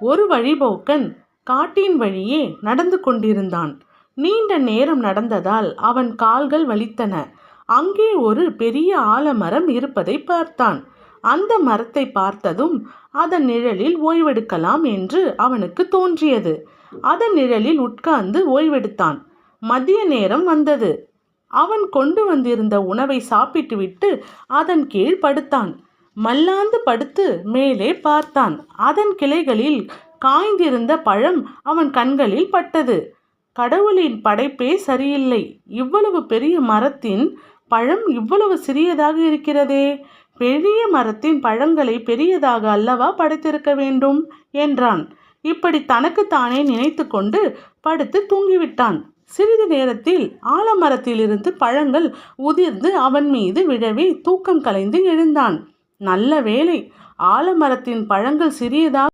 ஒரு வழிபோக்கன் காட்டின் வழியே நடந்து கொண்டிருந்தான். நீண்ட நேரம் நடந்ததால் அவன் கால்கள் வலித்தன. அங்கே ஒரு பெரிய ஆலமரம் இருப்பதை பார்த்தான். அந்த மரத்தை பார்த்ததும் அதன் நிழலில் ஓய்வெடுக்கலாம் என்று அவனுக்கு தோன்றியது. அதன் நிழலில் உட்கார்ந்து ஓய்வெடுத்தான். மதிய நேரம் வந்தது. அவன் கொண்டு வந்திருந்த உணவை சாப்பிட்டுவிட்டு அதன் கீழ் படுத்தான். மல்லாந்து படுத்து மேலே பார்த்தான். அதன் கிளைகளில் காய்ந்திருந்த பழம் அவன் கண்களில் பட்டது. கடவுளின் படைப்பே சரியில்லை. இவ்வளவு பெரிய மரத்தின் பழம் இவ்வளவு சிறியதாக இருக்கிறதே. பெரிய மரத்தின் பழங்களை பெரியதாக அல்லவா படைத்திருக்க வேண்டும் என்றான். இப்படி தனக்குத்தானே நினைத்து கொண்டு படுத்து தூங்கிவிட்டான். சிறிது நேரத்தில் ஆலமரத்திலிருந்து பழங்கள் உதிர்ந்து அவன் மீது விழவே தூக்கம் கலைந்து எழுந்தான். நல்ல வேளை, ஆலமரத்தின் பழங்கள் சிறியதாக